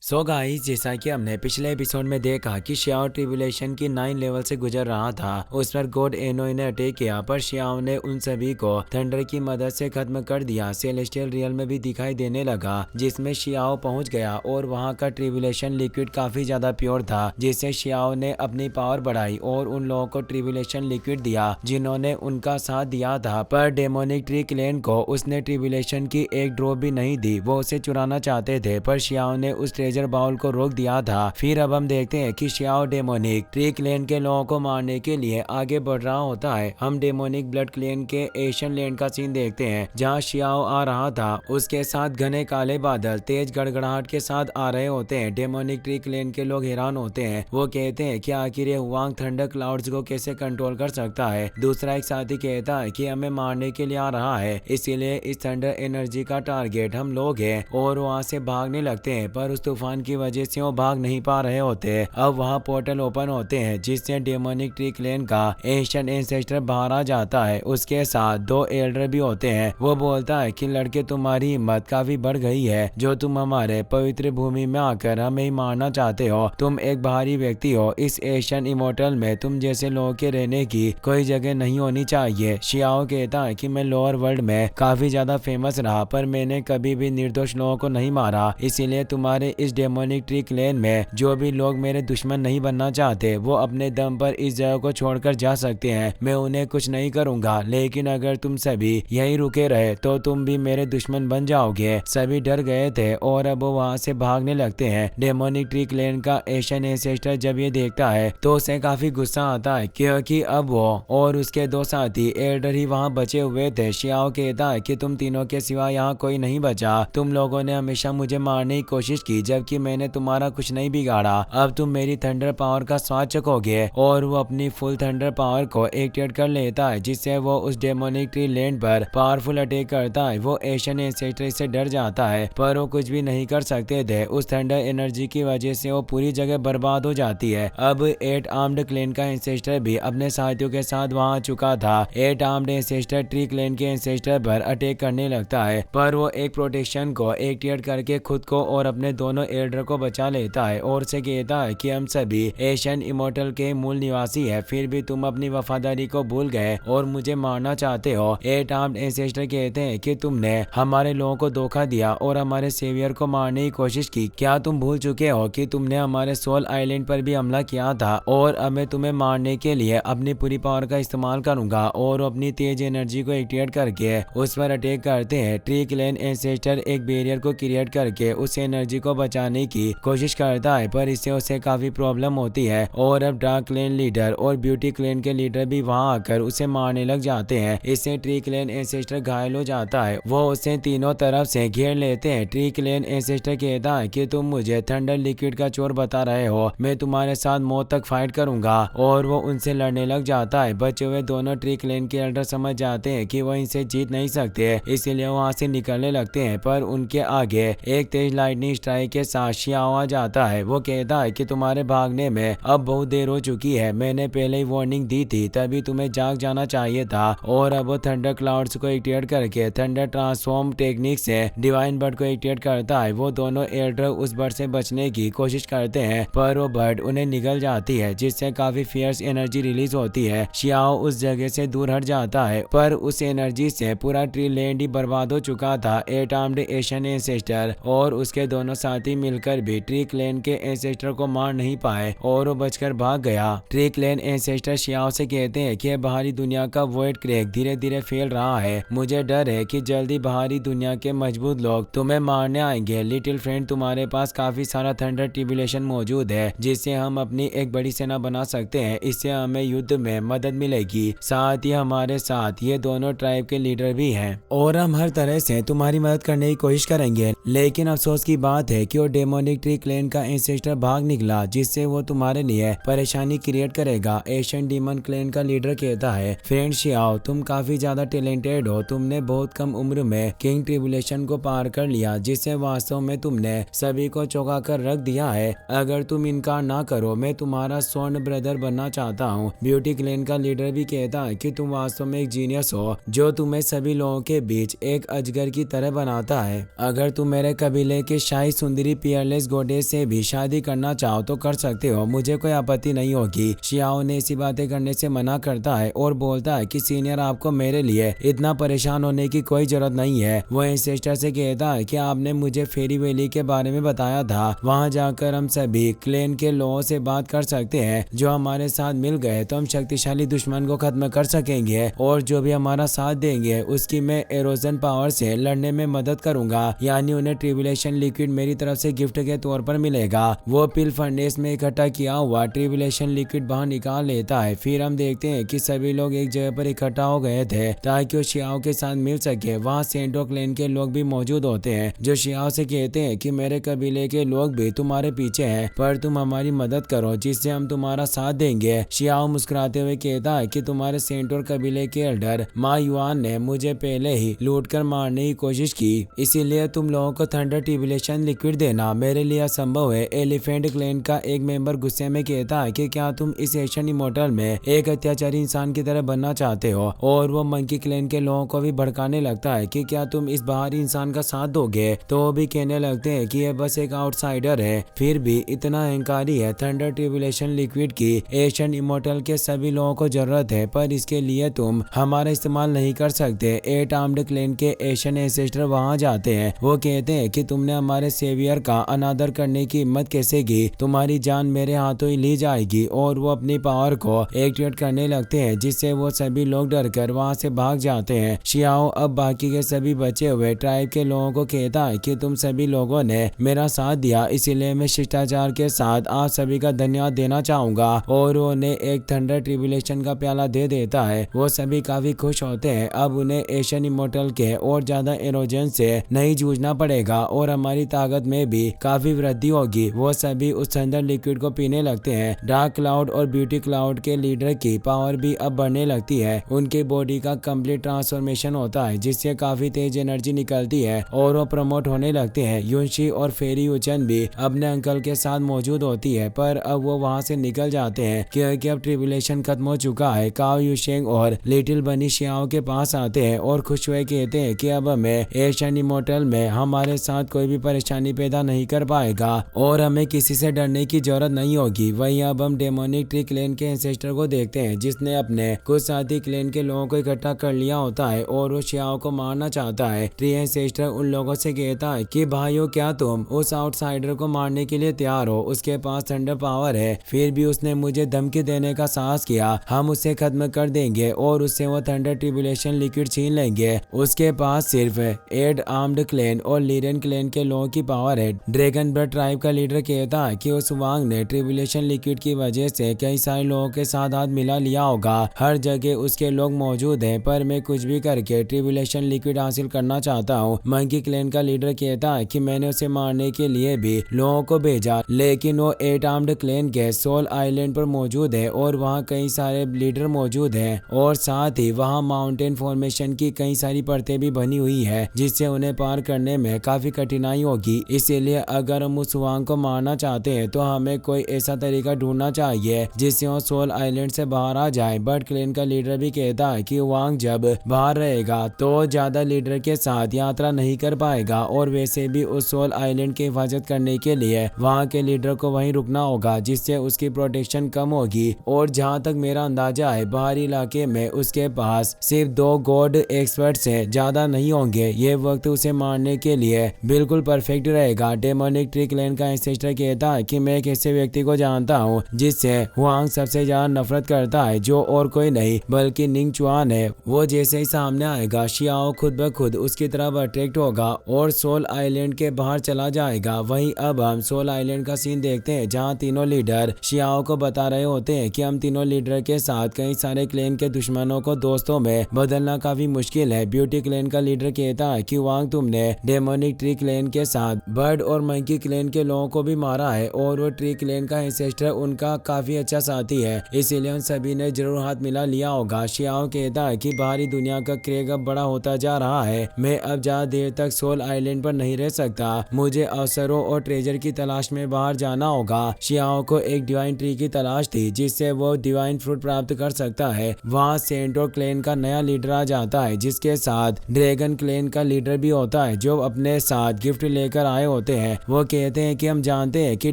So guys, जैसा कि हमने पिछले एपिसोड में देखा कि शियाओ ट्रिब्यूलेशन की 9 लेवल से गुजर रहा था। उस पर गॉड एनोई ने अटैक किया, पर शियाओ ने उन सभी को थंडर की मदद से खत्म कर दिया। सेलेस्टियल रियल में भी दिखाई देने लगा, जिसमें शियाओ पहुंच गया और वहां का ट्रिब्यूलेशन लिक्विड काफी ज्यादा प्योर था, जिससे शियाओ ने अपनी पावर बढ़ाई और उन लोगों को ट्रिब्यूलेशन लिक्विड दिया जिन्होंने उनका साथ दिया था। पर डेमोनिक ट्री क्लेन को उसने ट्रिब्यूलेशन की एक ड्रॉप भी नहीं दी। वो उसे चुराना चाहते थे, पर शियाओ ने उस ट्रेजर बाउल को रोक दिया था। फिर अब हम देखते हैं कि शियाओ डेमोनिक ट्री क्लेन के लोगों को मारने के लिए आगे बढ़ रहा होता है। हम डेमोनिक ब्लड क्लेन के एशियन लैंड का सीन देखते हैं, जहां शियाओ आ रहा था। उसके साथ घने काले बादल तेज गड़गड़ाहट के साथ आ रहे होते हैं। डेमोनिक ट्री क्लेन के लोग हैरान होते हैं। वो कहते हैं कि आखिर ये हुआंग थंडर क्लाउड्स को कैसे कंट्रोल कर सकता है। दूसरा एक साथी कहता है कि हमें मारने के लिए आ रहा है, इसीलिए इस थंडर एनर्जी का टारगेट हम लोग हैं, और वहां से भागने लगते हैं। पर उस तूफान की वजह से वो भाग नहीं पा रहे होते। अब वहाँ पोर्टल ओपन होते हैं, जिससे डेमोनिक ट्री क्लेन का एंशिएंट एंसेस्टर बाहर आ जाता है। उसके साथ दो एल्डर भी होते हैं। वो बोलता है कि लड़के, तुम्हारी हिम्मत काफी बढ़ गई है, जो तुम हमारे पवित्र भूमि में आकर हमें ही मारना चाहते हो। तुम एक बाहरी व्यक्ति हो। इस एशियन इमोर्टल में तुम जैसे लोगों के रहने की कोई जगह नहीं होनी चाहिए। शियाओ कहता है कि मैं लोअर वर्ल्ड में काफी ज्यादा फेमस रहा, पर मैंने कभी भी निर्दोष लोगों को नहीं मारा, इसीलिए तुम्हारे इस डेमोनिक ट्री क्लेन में जो भी लोग मेरे दुश्मन नहीं बनना चाहते, वो अपने दम पर इस जगह को छोड़कर जा सकते हैं। मैं उन्हें कुछ नहीं करूंगा, लेकिन अगर तुम सभी यहीं रुके रहे तो तुम भी मेरे दुश्मन बन जाओगे। सभी डर गए थे और अब वो वहां से भागने लगते हैं। डेमोनिक ट्री क्लेन का एशियन एंसेस्टर जब ये देखता है तो उसे काफी गुस्सा आता है, क्योंकि अब वो और उसके दो साथी एल्डर ही वहां बचे हुए थे। शियाओ कहता है कि तुम तीनों के सिवा यहाँ कोई नहीं बचा। तुम लोगों ने हमेशा मुझे मारने की कोशिश की, जबकि मैंने तुम्हारा कुछ नहीं बिगाड़ा। अब तुम मेरी थंडर पावर का स्वाद चखोगे। और वो अपनी फुल थंडर पावर को एक्टिवेट कर लेता है, जिससे वो उस डेमोनिक ट्री लैंड पर पावरफुल अटैक करता है। वो एशियन एंसेस्टर से डर जाता है, पर वो कुछ भी नहीं कर सकते थे। उस थंडर एनर्जी की वजह से वो पूरी जगह बर्बाद हो जाती है। अब 8 आर्म्ड क्लेन का एंसेस्टर भी अपने साथियों के साथ वहां आ चुका था। 8 आर्म्ड एंसेस्टर ट्री क्लेन के एंसेस्टर पर अटैक करने लगता है, पर वो एक प्रोटेक्शन को एक्टिवेट करके खुद को और अपने दोनों एल्डर को बचा लेता है और से कहता है कि हम सभी एशियन इमोर्टल के मूल निवासी है, फिर भी तुम अपनी वफादारी को भूल गए और मुझे मारना चाहते हो। 8 आर्म्ड एंसेस्टर कहते हैं कि तुमने हमारे लोगों को धोखा दिया और हमारे सेवियर को मारने की कोशिश की। क्या तुम भूल चुके हो कि तुमने हमारे सोल आइलैंड पर भी हमला किया था? और अब मैं तुम्हें मारने के लिए अपनी पूरी पावर का इस्तेमाल करूंगा और अपनी तेज एनर्जी को एक्टिवेट करके उस पर अटैक करते हैं। ट्री क्लेन एंसेस्टर एक बैरियर को क्रिएट करके उस एनर्जी को बचाने की कोशिश करता है, पर इससे उसे काफी प्रॉब्लम होती है। और अब डार्क क्लेन लीडर और ब्यूटी क्लेन के लीडर भी वहां आकर उसे मारने लग जाते हैं। इससे ट्री क्लेन एंसेस्टर घायल हो जाता है। वो उसे तीनों तरफ से घेर लेते हैं। ट्री क्लेन एंसेस्टर कहता है कि तुम मुझे थंडर लिक्विड का चोर बता रहे हो, मैं तुम्हारे साथ मौत तक फाइट करूंगा। और वो उनसे लड़ने लग जाता है। बचे हुए दोनों ट्री क्लेन के एल्डर समझ जाते हैं कि वो इनसे जीत नहीं सकते, इसलिए वहां से निकलने लगते हैं। पर उनके आगे एक तेज लाइटनिंग स्ट्राइक के साथ शियाओ आ जाता है। वो कहता है कि तुम्हारे भागने में अब बहुत देर हो चुकी है, मैंने पहले ही वार्निंग दी थी, तभी तुम्हें जाग जाना चाहिए था। और अब वो थंडर क्लाउड्स को एक्टिवेट करके थंडर ट्रांसफॉर्म टेक्निक से डिवाइन बर्ड को एक्टिवेट करता है। वो दोनों एल्डर उस बर्ड से बचने की कोशिश करते हैं, पर वो बर्ड उन्हें निगल जाती है, जिससे काफी फियर्स एनर्जी रिलीज होती है। शियाओ उस जगह से दूर हट जाता है, पर उस एनर्जी से पूरा ट्री लैंड ही बर्बाद हो चुका था। 8 आर्म्ड एशियन एंसेस्टर और उसके दोनों साथी मिलकर भी ट्री क्लेन के एंसेस्टर को मार नहीं पाए और वो बचकर भाग गया। ट्री क्लेन एंसेस्टर शियाओ से कहते हैं कि बाहरी दुनिया का वॉइड क्रैक धीरे धीरे फैल रहा है। मुझे डर है कि जल्दी बाहरी दुनिया के मजबूत लोग तुम्हें मारने आएंगे। लिटिल फ्रेंड, तुम्हारे पास काफी सारा थंडर ट्रिब्यूलेशन मौजूद है, जिससे हम अपनी एक बड़ी सेना बना सकते हैं। इससे हमें युद्ध में मदद मिलेगी। साथ ही हमारे साथ ये दोनों ट्राइब के लीडर भी हैं और हम हर तरह से तुम्हारी मदद करने की कोशिश करेंगे। लेकिन अफसोस की बात है कि वो डेमोनिक ट्री क्लेन का एंसेस्टर भाग निकला, जिससे वो तुम्हारे लिए परेशानी क्रिएट करेगा। एशियन डीमन क्लेन का लीडर कहता है, फ्रेंड शियाओ, तुम काफी ज्यादा टैलेंटेड हो। तुमने बहुत कम उम्र में किंग ट्रिब्यूलेशन को पार कर लिया, जिससे वास्तव में तुमने सभी को चौंका कर रख दिया है। अगर तुम इनकार ना करो, मैं तुम्हारा स्वर्ण ब्रदर बनना चाहता हूँ। ब्यूटी क्लेन का लीडर भी कहता है कि तुम वास्तव में एक जीनियस हो, जो तुम्हें सभी लोगों के बीच एक अजगर की तरह बनाता है। अगर तुम मेरे कबीले के शाही सुंदरी पियरलेस गोडेस से भी शादी करना चाहो तो कर सकते हो, मुझे कोई आपत्ति नहीं होगी। शियाओ ने ऐसी बातें करने से मना करता है और बोलता है कि सीनियर, आपको मेरे लिए इतना परेशान होने की कोई जरूरत नहीं है। वह सिस्टर से कहता है कि आपने मुझे फेरी वैली के बारे में बताया था, वहां जाकर हम सभी क्लेन के लोगों से बात कर सकते हैं जो हमारे साथ मिल गए तो हम शक्तिशाली दुश्मन को खत्म कर सकेंगे, और जो भी हमारा साथ देंगे उसकी मैं एरोजन पावर से लड़ने में मदद करूंगा, यानी उन्हें ट्रिबुलेशन लिक्विड मेरी तरफ से गिफ्ट के तौर पर मिलेगा। वो पिल फर्नेस में इकट्ठा किया हुआ ट्रिबुलेशन लिक्विड बाहर निकाल लेता है। फिर हम देखते हैं कि सभी लोग एक जगह पर इकट्ठा हो गए थे ताकि वो शियाओ के साथ मिल सके। वहाँ सेंटो क्लेन के लोग भी मौजूद होते हैं जो शियाओ से कहते हैं कि मेरे कबीले के लोग भी तुम्हारे पीछे हैं, पर तुम हमारी मदद करो जिससे हम तुम्हारा साथ देंगे। शियाओ मुस्कुराते हुए कहता है कि तुम्हारे सेंटोर कबीले के एल्डर मा युआन ने मुझे पहले ही लूट कर मारने की कोशिश की, इसीलिए तुम लोगों को थंडर ट्रिबुलेशन लिक्विड देना मेरे लिए असंभव है। एलिफेंट क्लेन का एक मेंबर गुस्से में कहता है कि क्या तुम इस एशियन इमोर्टल में एक अत्याचारी इंसान की तरह बनना चाहते हो, और वो मंकी क्लेन के लोगों को भी भड़काने लगता है कि क्या तुम इस बाहरी इंसान का साथ दोगे, तो वो भी कहने लगते हैं कि ये बस एक आउटसाइडर है, फिर भी इतना अहंकारी है। थंडर ट्रिबुलेशन लिक्विड की एशियन इमोर्टल के सभी लोगों को जरूरत है, पर इसके लिए तुम हमारा इस्तेमाल नहीं कर सकते। 8 आर्म्ड क्लेन के एशियन एंसेस्टर वहां जाते हैं। वो कहते हैं कि तुमने हमारे सेवियर का अनादर करने की हिम्मत कैसे की, तुम्हारी जान मेरे हाथों ही ली जाएगी, और वो अपनी पावर को एक्टिवेट करने लगते हैं जिससे वो सभी लोग डरकर वहां से भाग जाते हैं। शियाओ अब बाकी के सभी बचे हुए ट्राइब के लोगों को कहता है कि तुम सभी लोगों ने मेरा साथ दिया, इसीलिए मैं शिष्टाचार के साथ आप सभी का धन्यवाद देना चाहूंगा, और उन्हें एक थंडर ट्रिबुलेशन का प्याला दे देता है। वो सभी काफी खुश होते हैं, अब उन्हें एशियन इमोर्टल के और ज्यादा एरोजन से नहीं जूझना पड़ेगा और हमारी ताकत में भी काफी वृद्धि होगी। वो सभी उस थंडर लिक्विड को पीने लगते हैं। डार्क क्लाउड और ब्यूटी क्लाउड के लीडर की पावर भी अब बढ़ने लगती है, उनकी बॉडी का कंप्लीट ट्रांसफॉर्मेशन होता है जिससे काफी तेज एनर्जी निकलती है और वो प्रमोट होने लगते हैं। युनशी और फेरी उचन भी अपने अंकल के साथ मौजूद होती है, पर अब वो वहां से निकल जाते हैं क्योंकि अब ट्रिबुलेशन खत्म हो चुका है। काओ युशेंग और लिटिल बनी शियाओ के पास आते हैं और खुश हुए कहते हैं कि अब हमें एशियन इमोर्टल में हमारे साथ कोई भी परेशानी पैदा नहीं कर पाएगा और हमें किसी से डरने की जरूरत नहीं होगी। वहीं अब हम डेमोनिक ट्री क्लेन के एंसेस्टर को देखते हैं जिसने अपने कुछ साथी क्लेन के लोगों को इकट्ठा कर लिया होता है और वो शियाओ को मारना चाहता है। ट्री एंसेस्टर उन लोगों से कहता है कि भाइयों, क्या तुम उस आउटसाइडर को मारने के लिए तैयार हो? उसके पास थंडर पावर है, फिर भी उसने मुझे धमकी देने का साहस किया। हम उसे खत्म कर देंगे और उससे वो थंडर ट्रिबुलेशन लिक्विड छीन लेंगे। उसके पास सिर्फ 8 आर्म्ड क्लेन और लीरन क्लेन के लोगों की पावर है। ड्रैगन ब्लड ट्राइब का लीडर कहता है कि उस वांग ने ट्रिबुलेशन लिक्विड की वजह से कई सारे लोगों के साथ हाथ मिला लिया होगा। हर जगह उसके लोग मौजूद हैं, पर मैं कुछ भी करके ट्रिबुलेशन लिक्विड हासिल करना चाहता हूँ। मंकी क्लेन का लीडर कहता है कि मैंने उसे मारने के लिए भी लोगों को भेजा, लेकिन वो 8 आर्म्ड क्लेन के सोल आइलैंड पर मौजूद है और वहाँ कई सारे लीडर मौजूद हैं, और साथ ही वहाँ माउंटेन फॉर्मेशन की कई सारी परतें भी बनी हुई है जिससे उन्हें पार करने में काफी कठिनाई होगी। इसीलिए अगर हम उस वांग को मारना चाहते हैं तो हमें कोई ऐसा तरीका ढूंढना चाहिए जिससे वो सोल आइलैंड से बाहर आ जाए। बर्ड क्लेन का लीडर भी कहता है कि वांग जब बाहर रहेगा तो ज्यादा लीडर के साथ यात्रा नहीं कर पाएगा, और वैसे भी उस सोल आइलैंड की हिफाजत करने के लिए वहाँ के लीडर को वहीं रुकना होगा जिससे उसकी प्रोटेक्शन कम होगी। और जहाँ तक मेरा अंदाजा है, बाहरी इलाके में उसके पास सिर्फ 2 गॉड एक्सपर्ट्स हैं, ज्यादा नहीं होंगे। ये वक्त उसे मारने के लिए बिल्कुल परफेक्ट रहेगा। डेमोनिक ट्री क्लेन का एंसेस्टर कहता है कि मैं एक ऐसे व्यक्ति को जानता हूँ जिससे हुआंग सबसे ज्यादा नफरत करता है, जो और कोई नहीं बल्कि निंग चुआन है। वो जैसे ही सामने आएगा, शियाओ खुद ब खुद उसकी तरफ अट्रैक्ट होगा और सोल आइलैंड के बाहर चला जाएगा। वहीं अब हम सोल आइलैंड का सीन देखते हैं जहाँ तीनों लीडर शियाओ को बता रहे होते हैं कि हम तीनों लीडर के साथ कई सारे क्लेन के दुश्मनों को दोस्तों में बदलना काफी मुश्किल है। ब्यूटी क्लेन का लीडर कहता है कि वांग, तुमने डेमोनिक ट्री क्लेन के साथ बर्ड और मंकी क्लेन के लोगों को भी मारा है, और वो ट्री क्लेन का एंसेस्टर उनका काफी अच्छा साथी है, इसीलिए उन सभी ने जरूर हाथ मिला लिया होगा। शियाओ कहता है कि बाहरी दुनिया का क्रेग अब बड़ा होता जा रहा है, मैं अब ज्यादा देर तक सोल आइलैंड पर नहीं रह सकता, मुझे अवसरों और ट्रेजर की तलाश में बाहर जाना होगा। शियाओ को एक डिवाइन ट्री की तलाश थी जिससे वो डिवाइन फ्रूट प्राप्त कर सकता है। वहाँ सेंटोर क्लेन का नया लीडर आ जाता है जिसके साथ ड्रैगन क्लेन का लीडर भी होता है जो अपने साथ गिफ्ट लेकर आए होते होते हैं। वो कहते हैं कि हम जानते हैं कि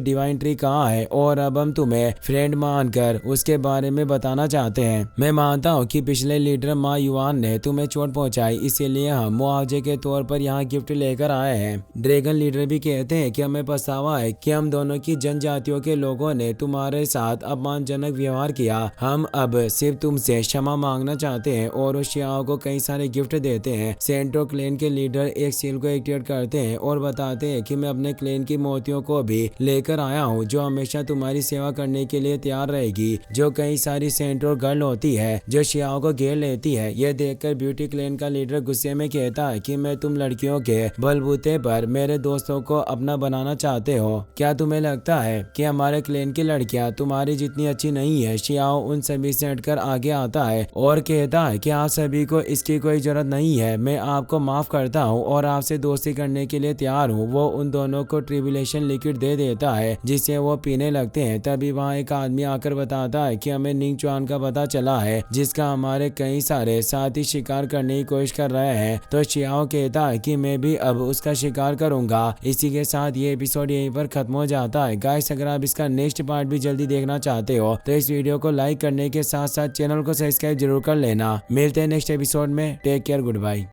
डिवाइन ट्री कहाँ है और अब हम तुम्हें फ्रेंड मानकर उसके बारे में बताना चाहते हैं। मैं मानता हूँ कि पिछले लीडर मा युआन ने तुम्हें चोट पहुंचाई, इसीलिए हम मुआवजे के तौर पर यहाँ गिफ्ट लेकर आए हैं। ड्रैगन लीडर भी कहते हैं कि हमें पछतावा है कि हम दोनों की जनजातियों के लोगों ने तुम्हारे साथ अपमानजनक व्यवहार किया। हम अब सिर्फ तुमसे क्षमा मांगना चाहते हैं और उस शियाओ को कई सारे गिफ्ट देते हैं। सेंट्रो क्लेन के लीडर एक सील को एक्टिवेट करते हैं और बताते हैं कि मैं अपने क्लेन की मोतियों को भी लेकर आया हूँ जो हमेशा तुम्हारी सेवा करने के लिए तैयार रहेगी। जो कई सारी सेंट्रो गर्ल होती है जो शियाओ को घेर लेती है। यह देखकर ब्यूटी क्लेन का लीडर गुस्से में कहता है कि मैं तुम लड़कियों के बलबूते पर मेरे दोस्तों को अपना बनाना चाहते हो। क्या तुम्हें लगता है कि हमारे क्लेन की लड़कियां तुम्हारी जितनी अच्छी नहीं है? शियाओ उन सभी से हटकर आगे आता है और कहता है कि आप सभी को इसकी कोई जरूरत नहीं है, मैं आपको माफ करता हूँ और आपसे दोस्ती करने के लिए तैयार हूँ। वो उन दोनों को ट्रिब्यूलेशन लिक्विड दे देता है जिसे वो पीने लगते हैं। तभी वहाँ एक आदमी आकर बताता है कि हमें निंग चुआन का पता चला है जिसका हमारे कई सारे साथी शिकार करने की कोशिश कर रहे हैं। तो शियाओ कहता है कि मैं भी अब उसका शिकार करूंगा। इसी के साथ ये एपिसोड यहीं पर खत्म हो जाता है। गाइस, अगर आप इसका नेक्स्ट पार्ट भी जल्दी देखना चाहते हो तो इस वीडियो को लाइक करने के साथ साथ चैनल को सब्सक्राइब जरूर कर लेना। मिलते हैं नेक्स्ट एपिसोड में। Take care, good bye.